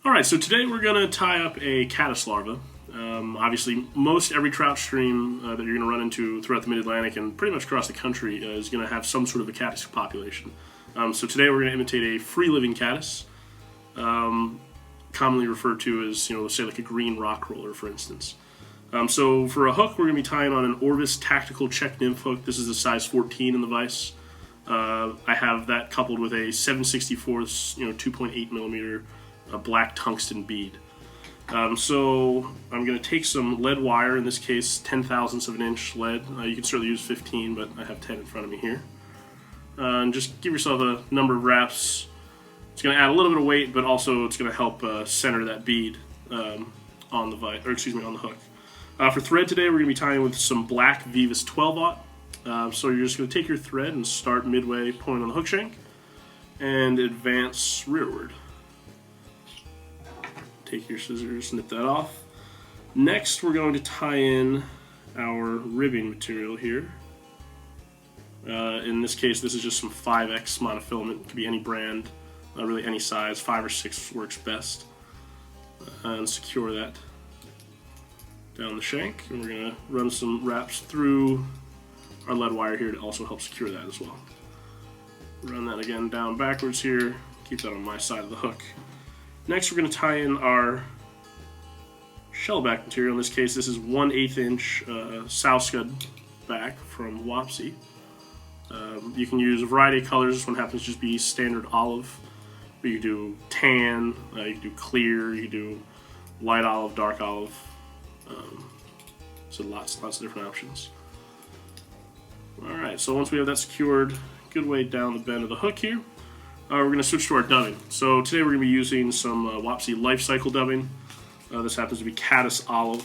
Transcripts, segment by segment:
Alright, so today we're going to tie up a caddis larva. Obviously, most every trout stream that you're going to run into throughout the mid-Atlantic and pretty much across the country is going to have some sort of a caddis population. So today we're going to imitate a free-living caddis, commonly referred to as, let's say like a green rock roller, for instance. So for a hook, we're going to be tying on an Orvis Tactical Check Nymph hook. This is a size 14 in the vise. I have that coupled with a 7/64, 2.8 millimeter black tungsten bead. So I'm going to take some lead wire, in this case 0.010 of an inch lead. You can certainly use 15, but I have 10 in front of me here. And just give yourself a number of wraps. It's going to add a little bit of weight, but also it's going to help center that bead on the on the hook. For thread today, we're going to be tying with some black Vivus 12/0. So you're just going to take your thread and start midway point on the hook shank and advance rearward. Take your scissors, nip that off. Next, we're going to tie in our ribbing material here. In this case, this is just some 5X monofilament. It could be any brand, really any size. 5 or 6 works best. And secure that down the shank. And we're going to run some wraps through our lead wire here to also help secure that as well. Run that again down backwards here. Keep that on my side of the hook. Next, we're going to tie in our shellback material. In this case, this is 1/8 inch sow scud back from Wapsi. You can use a variety of colors. This one happens to just be standard olive. But you can do tan, you can do clear, you can do light olive, dark olive. So lots of different options. Alright, so once we have that secured, good way down the bend of the hook here. We're going to switch to our dubbing. So today we're going to be using some Wapsi Life Cycle dubbing. This happens to be Caddis Olive.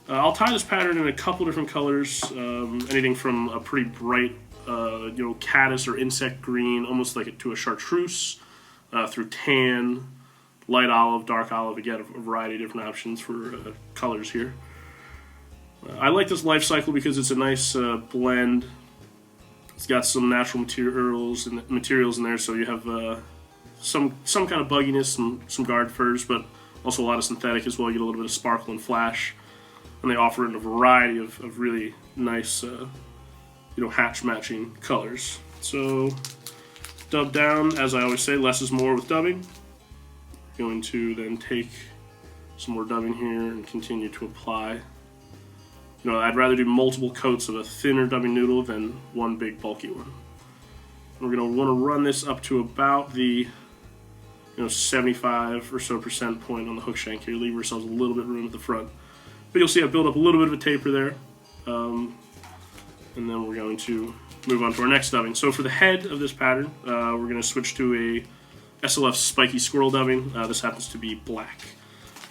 I'll tie this pattern in a couple different colors, anything from a pretty bright, caddis or insect green, almost like to a chartreuse, through tan, light olive, dark olive. Again, a variety of different options for colors here. I like this Life Cycle because it's a nice blend. It's got some natural materials in there, so you have some kind of bugginess, some guard furs, but also a lot of synthetic as well. You get a little bit of sparkle and flash, and they offer it in a variety of really nice, hatch matching colors. So dub down, as I always say, less is more with dubbing. Going to then take some more dubbing here and continue to apply. I'd rather do multiple coats of a thinner dubbing noodle than one big bulky one. We're going to want to run this up to about the 75% or so point on the hook shank here. Leave ourselves a little bit of room at the front. But you'll see I build up a little bit of a taper there. And then we're going to move on to our next dubbing. So for the head of this pattern, we're going to switch to a SLF Spiky Squirrel dubbing. This happens to be black.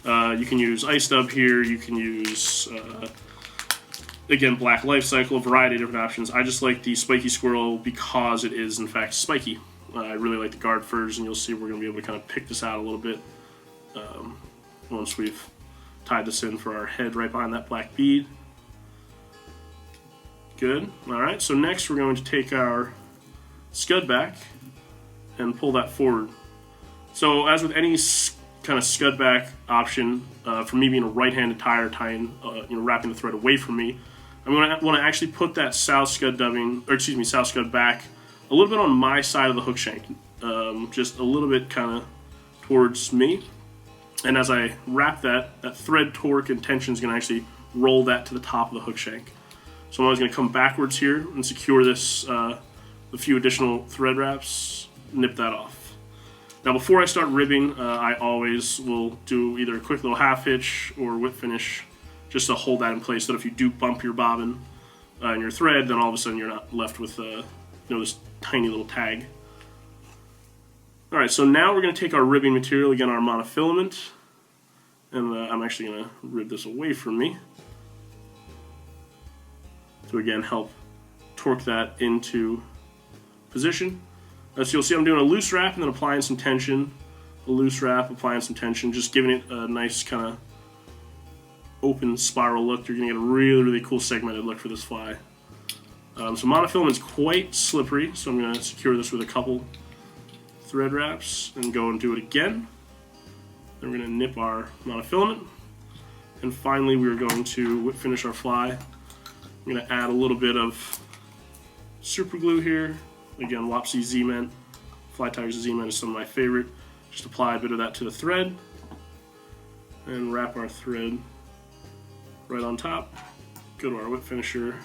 You can use ice dub here. You can use again, black Life Cycle, a variety of different options. I just like the Spiky Squirrel because it is, in fact, spiky. I really like the guard furs, and you'll see we're going to be able to kind of pick this out a little bit once we've tied this in for our head right behind that black bead. Good. Alright, so next we're going to take our scud back and pull that forward. So as with any kind of scud back option, for me being a right-handed tire, wrapping the thread away from me, I'm going to want to actually put that sow scud back a little bit on my side of the hook shank, just a little bit kind of towards me. And as I wrap that thread torque and tension is going to actually roll that to the top of the hook shank. So I'm always going to come backwards here and secure this with a few additional thread wraps, nip that off. Now before I start ribbing, I always will do either a quick little half hitch or whip finish just to hold that in place so that if you do bump your bobbin and your thread, then all of a sudden you're not left with this tiny little tag. Alright, so now we're going to take our ribbing material, again our monofilament, and I'm actually going to rib this away from me to again help torque that into position. So you'll see I'm doing a loose wrap and then applying some tension, a loose wrap, applying some tension, just giving it a nice kind of open spiral look. You're going to get a really, really cool segmented look for this fly. So monofilament is quite slippery, so I'm going to secure this with a couple thread wraps and go and do it again. Then we're going to nip our monofilament. And finally, we're going to whip finish our fly. I'm going to add a little bit of super glue here. Again, Wapsi Z-Men, Fly Tiger's Z-Men is some of my favorite. Just apply a bit of that to the thread and wrap our thread right on top. Go to our whip finisher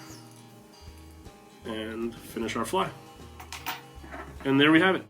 and finish our fly. And there we have it.